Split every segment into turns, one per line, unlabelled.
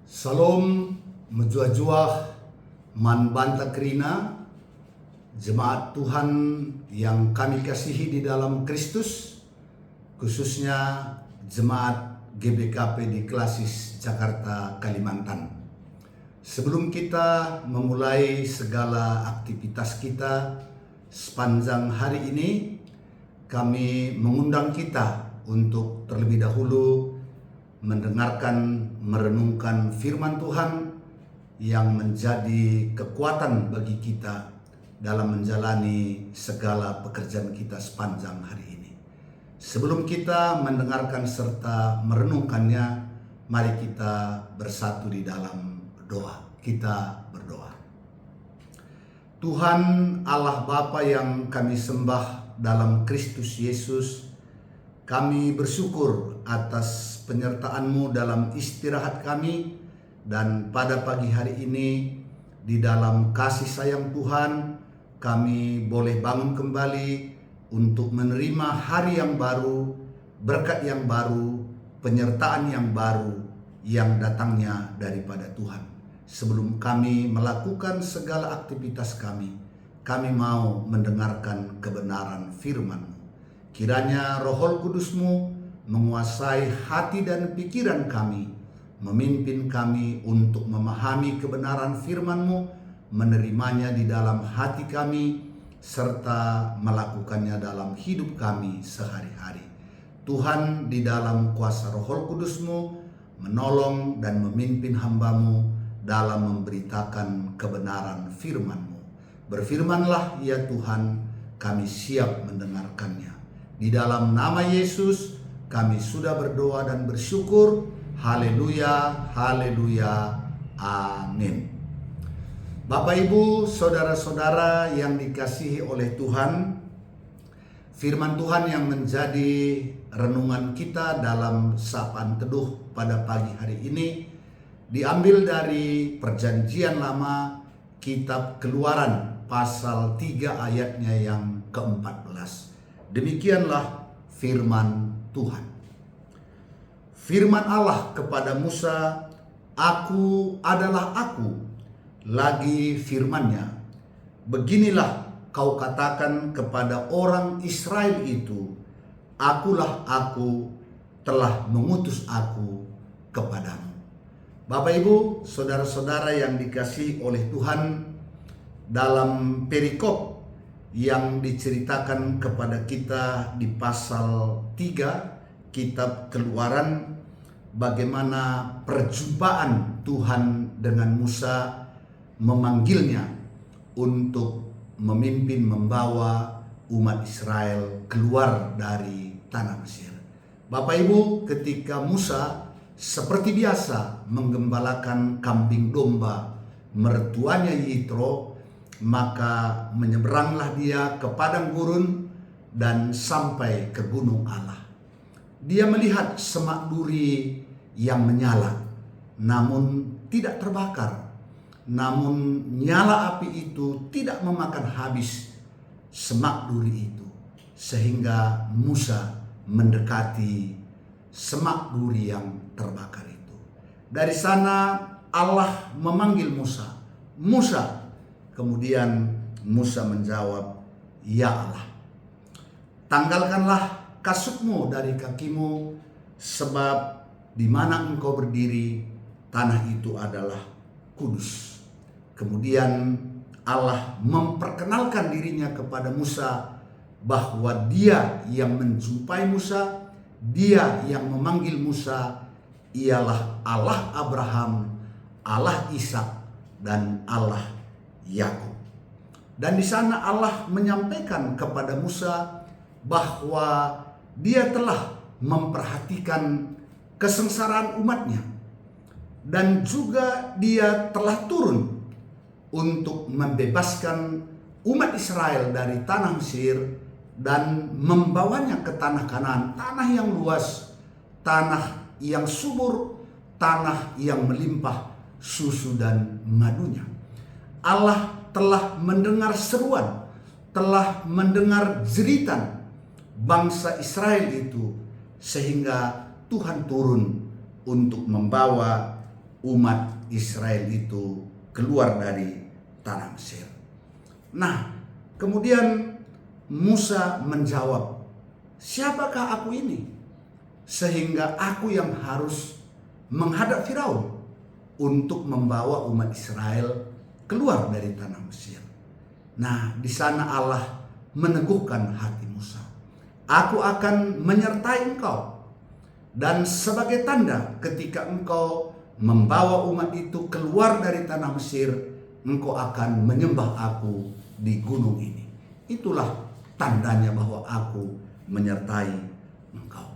Salam menjuah-juah man banta kerina jemaat Tuhan yang kami kasihi di dalam Kristus, khususnya jemaat GBKP di Klasis Jakarta, Kalimantan. Sebelum kita memulai segala aktivitas kita sepanjang hari ini, kami mengundang kita untuk terlebih dahulu mendengarkan, merenungkan firman Tuhan yang menjadi kekuatan bagi kita dalam menjalani segala pekerjaan kita sepanjang hari ini. Sebelum kita mendengarkan serta merenungkannya, mari kita bersatu di dalam doa. Kita berdoa. Tuhan Allah Bapa yang kami sembah dalam Kristus Yesus, kami bersyukur atas penyertaan-Mu dalam istirahat kami, dan pada pagi hari ini di dalam kasih sayang Tuhan kami boleh bangun kembali untuk menerima hari yang baru, berkat yang baru, penyertaan yang baru yang datangnya daripada Tuhan. Sebelum kami melakukan segala aktivitas kami mau mendengarkan kebenaran firman-Mu. Kiranya Roh Kudus-Mu menguasai hati dan pikiran kami, memimpin kami untuk memahami kebenaran firman-Mu, menerimanya di dalam hati kami, serta melakukannya dalam hidup kami sehari-hari. Tuhan, di dalam kuasa Roh Kudus-Mu, menolong dan memimpin hamba-Mu dalam memberitakan kebenaran firman-Mu. Berfirmanlah ya Tuhan, kami siap mendengarkannya. Di dalam nama Yesus kami sudah berdoa dan bersyukur. Haleluya, haleluya, amin. Bapak, Ibu, saudara-saudara yang dikasihi oleh Tuhan, firman Tuhan yang menjadi renungan kita dalam sapaan teduh pada pagi hari ini diambil dari Perjanjian Lama, kitab Keluaran pasal 3 ayatnya yang ke-14. Demikianlah firman Tuhan. Firman Allah kepada Musa, "Aku adalah Aku." Lagi firman-Nya, "Beginilah kau katakan kepada orang Israel itu, Akulah Aku, telah mengutus Aku kepadamu." Bapak, Ibu, saudara-saudara yang dikasihi oleh Tuhan, dalam perikop yang diceritakan kepada kita di pasal 3 kitab Keluaran, bagaimana perjumpaan Tuhan dengan Musa memanggilnya untuk memimpin, membawa umat Israel keluar dari tanah Mesir. Bapak, Ibu, ketika Musa seperti biasa menggembalakan kambing domba mertuanya Yitro, maka menyeberanglah dia ke padang gurun dan sampai ke gunung Allah. Dia melihat semak duri yang menyala, namun tidak terbakar. Namun nyala api itu tidak memakan habis semak duri itu, sehingga Musa mendekati semak duri yang terbakar itu. Dari sana Allah memanggil Musa, "Musa." Kemudian Musa menjawab, "Ya Allah, tanggalkanlah kasutmu dari kakimu, sebab di mana engkau berdiri, tanah itu adalah kudus." Kemudian Allah memperkenalkan dirinya kepada Musa, bahwa Dia yang menjumpai Musa, Dia yang memanggil Musa, ialah Allah Abraham, Allah Ishak, dan Allah Yakub. Dan di sana Allah menyampaikan kepada Musa bahwa Dia telah memperhatikan kesengsaraan umatnya, dan juga Dia telah turun untuk membebaskan umat Israel dari tanah Mesir dan membawanya ke tanah Kanaan, tanah yang luas, tanah yang subur, tanah yang melimpah susu dan madunya. Allah telah mendengar seruan, telah mendengar jeritan bangsa Israel itu, sehingga Tuhan turun untuk membawa umat Israel itu keluar dari tanah Mesir. Nah, kemudian Musa menjawab, "Siapakah aku ini? Sehingga aku yang harus menghadap Firaun untuk membawa umat Israel keluar dari tanah Mesir." Nah, di sana Allah meneguhkan hati Musa. "Aku akan menyertai engkau, dan sebagai tanda ketika engkau membawa umat itu keluar dari tanah Mesir, engkau akan menyembah aku di gunung ini. Itulah tandanya bahwa aku menyertai engkau."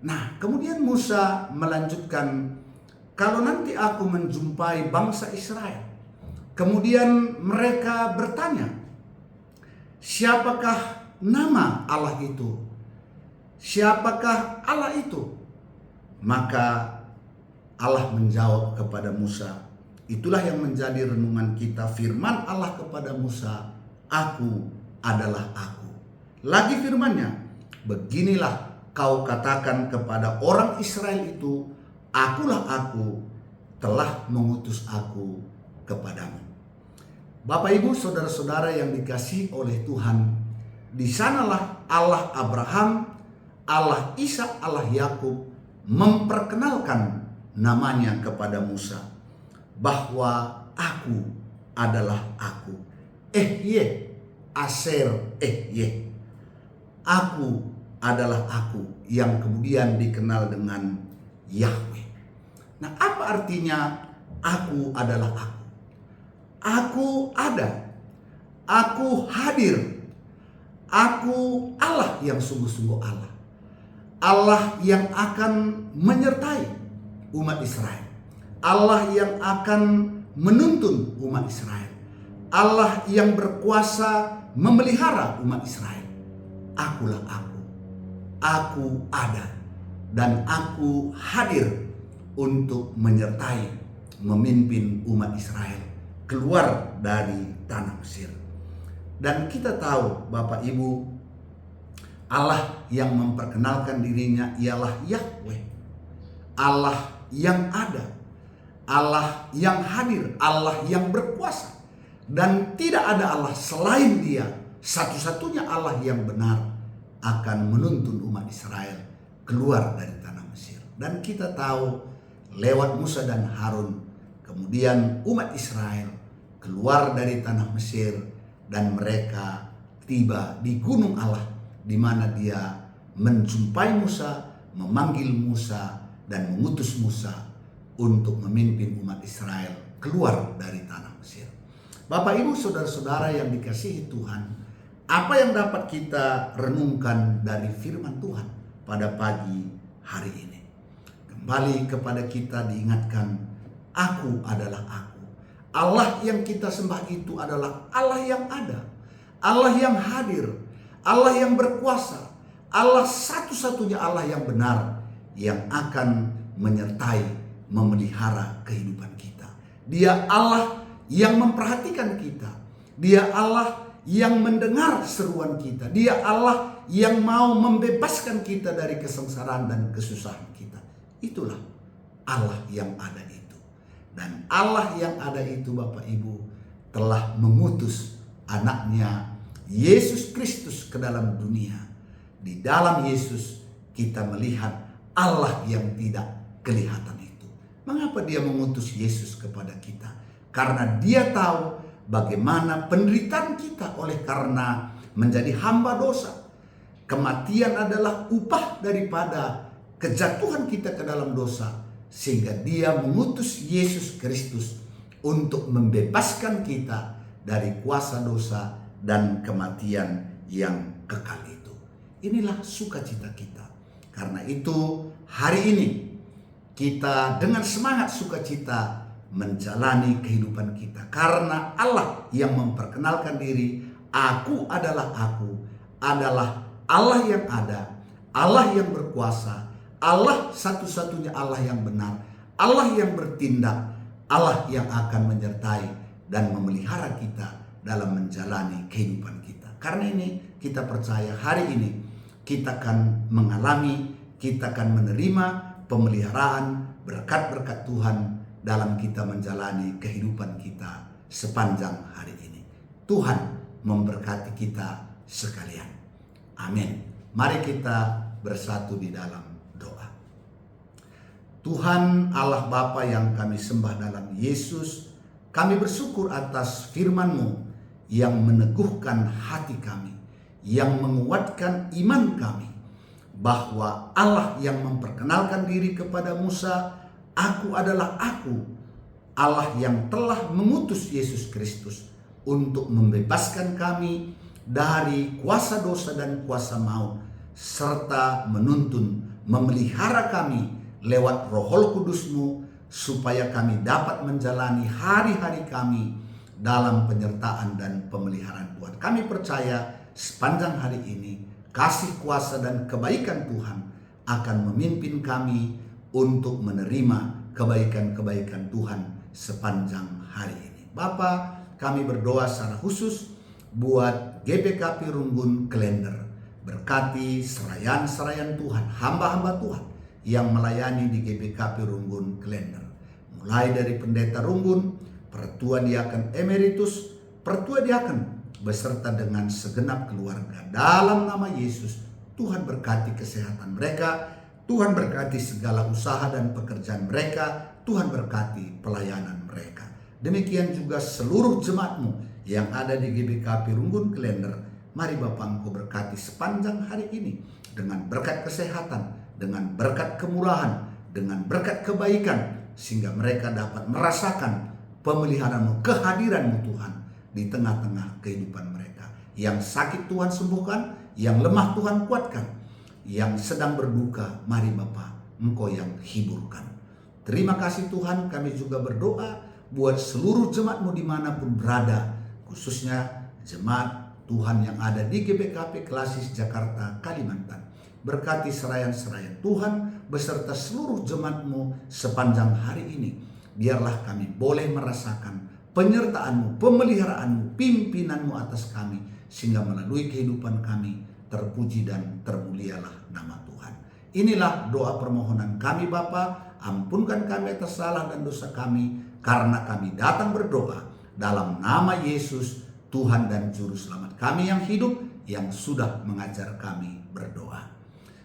Nah, kemudian Musa melanjutkan, "Kalau nanti aku menjumpai bangsa Israel, kemudian mereka bertanya, 'Siapakah nama Allah itu? Siapakah Allah itu?' Maka Allah menjawab kepada Musa." Itulah yang menjadi renungan kita, firman Allah kepada Musa, "Aku adalah Aku." Lagi firmannya, "Beginilah kau katakan kepada orang Israel itu, Akulah Aku, telah mengutus Aku kepadamu." Bapak Ibu saudara-saudara yang dikasihi oleh Tuhan, di sanalah Allah Abraham, Allah Ishak, Allah Yakub memperkenalkan namanya kepada Musa, bahwa Aku adalah Aku. Ehye, Aser Ehye. Aku adalah Aku, yang kemudian dikenal dengan Yahweh. Nah, apa artinya Aku adalah Aku? Aku ada, Aku hadir, Aku Allah yang sungguh-sungguh Allah. Allah yang akan menyertai umat Israel. Allah yang akan menuntun umat Israel. Allah yang berkuasa memelihara umat Israel. Akulah Aku. Aku ada dan Aku hadir untuk menyertai, memimpin umat Israel keluar dari tanah Mesir. Dan kita tahu Bapak Ibu, Allah yang memperkenalkan dirinya ialah Yahweh. Allah yang ada, Allah yang hadir, Allah yang berkuasa. Dan tidak ada Allah selain Dia, satu-satunya Allah yang benar akan menuntun umat Israel keluar dari tanah Mesir. Dan kita tahu lewat Musa dan Harun, kemudian umat Israel keluar dari tanah Mesir dan mereka tiba di gunung Allah, di mana Dia menjumpai Musa, memanggil Musa, dan mengutus Musa untuk memimpin umat Israel keluar dari tanah Mesir. Bapak Ibu saudara-saudara yang dikasihi Tuhan, apa yang dapat kita renungkan dari firman Tuhan pada pagi hari ini? Kembali kepada kita diingatkan, Aku adalah Aku. Allah yang kita sembah itu adalah Allah yang ada, Allah yang hadir, Allah yang berkuasa, Allah satu-satunya Allah yang benar, yang akan menyertai, memelihara kehidupan kita. Dia Allah yang memperhatikan kita. Dia Allah yang mendengar seruan kita. Dia Allah yang mau membebaskan kita dari kesengsaraan dan kesusahan kita. Itulah Allah yang ada itu. Dan Allah yang ada itu Bapak Ibu telah mengutus anaknya Yesus Kristus ke dalam dunia. Di dalam Yesus kita melihat Allah yang tidak kelihatan itu. Mengapa Dia mengutus Yesus kepada kita? Karena Dia tahu bagaimana penderitaan kita oleh karena menjadi hamba dosa. Kematian adalah upah daripada kejatuhan kita ke dalam dosa. Sehingga Dia mengutus Yesus Kristus untuk membebaskan kita dari kuasa dosa dan kematian yang kekal itu. Inilah sukacita kita. Karena itu hari ini kita dengan semangat sukacita menjalani kehidupan kita. Karena Allah yang memperkenalkan diri, Aku adalah Aku, adalah Allah yang ada, Allah yang berkuasa, Allah satu-satunya Allah yang benar, Allah yang bertindak, Allah yang akan menyertai dan memelihara kita dalam menjalani kehidupan kita. Karena ini kita percaya hari ini kita akan mengalami, kita akan menerima pemeliharaan berkat-berkat Tuhan dalam kita menjalani kehidupan kita sepanjang hari ini. Tuhan memberkati kita sekalian. Amin. Mari kita bersatu di dalam doa. Tuhan Allah Bapa yang kami sembah dalam Yesus, kami bersyukur atas firman-Mu yang meneguhkan hati kami, yang menguatkan iman kami, bahwa Allah yang memperkenalkan diri kepada Musa, "Aku adalah Aku," Allah yang telah mengutus Yesus Kristus untuk membebaskan kami dari kuasa dosa dan kuasa maut, serta menuntun, memelihara kami lewat Roh Kudus-Mu, supaya kami dapat menjalani hari-hari kami dalam penyertaan dan pemeliharaan Tuhan. Kami percaya sepanjang hari ini kasih kuasa dan kebaikan Tuhan akan memimpin kami untuk menerima kebaikan-kebaikan Tuhan sepanjang hari ini. Bapa, kami berdoa secara khusus buat GBKP Runggun Klender. Berkati serayan-serayan Tuhan, hamba-hamba Tuhan yang melayani di GBKP Runggun Klender. Mulai dari pendeta Runggun, Pertua Diaken Emeritus, Pertua Diaken, beserta dengan segenap keluarga. Dalam nama Yesus, Tuhan berkati kesehatan mereka, Tuhan berkati segala usaha dan pekerjaan mereka, Tuhan berkati pelayanan mereka. Demikian juga seluruh jemaat-Mu yang ada di GBKP Runggun Klender. Mari Bapa, Engkau berkati sepanjang hari ini dengan berkat kesehatan, dengan berkat kemurahan, dengan berkat kebaikan, sehingga mereka dapat merasakan pemeliharaan-Mu, kehadiran-Mu Tuhan di tengah-tengah kehidupan mereka. Yang sakit Tuhan sembuhkan, yang lemah Tuhan kuatkan, yang sedang berduka, mari Bapa, Engkau yang hiburkan. Terima kasih Tuhan. Kami juga berdoa buat seluruh jemaat-Mu dimanapun berada, khususnya jemaat Tuhan yang ada di GBKP Klasis Jakarta, Kalimantan. Berkati serayan-serayan Tuhan beserta seluruh jemaat-Mu sepanjang hari ini. Biarlah kami boleh merasakan penyertaan-Mu, pemeliharaan-Mu, pimpinan-Mu atas kami, sehingga melalui kehidupan kami terpuji dan termulialah nama Tuhan. Inilah doa permohonan kami Bapa, ampunkan kami atas salah dan dosa kami, karena kami datang berdoa dalam nama Yesus, Tuhan dan Juru Selamat kami yang hidup, yang sudah mengajar kami berdoa.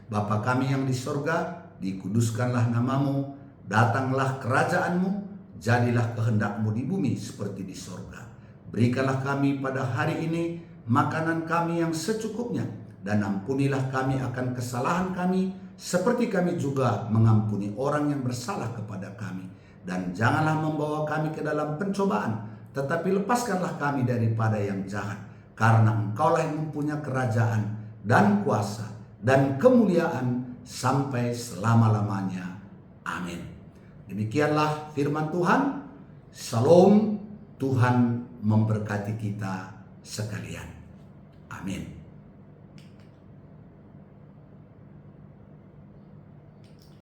Bapa kami yang di sorga, dikuduskanlah nama-Mu, datanglah kerajaan-Mu, jadilah kehendak-Mu di bumi seperti di sorga. Berikanlah kami pada hari ini makanan kami yang secukupnya, dan ampunilah kami akan kesalahan kami, seperti kami juga mengampuni orang yang bersalah kepada kami. Dan janganlah membawa kami ke dalam pencobaan, tetapi lepaskanlah kami daripada yang jahat, karena Engkaulah yang mempunyai kerajaan dan kuasa dan kemuliaan sampai selama-lamanya. Amin. Demikianlah firman Tuhan. Shalom. Tuhan memberkati kita sekalian. Amin.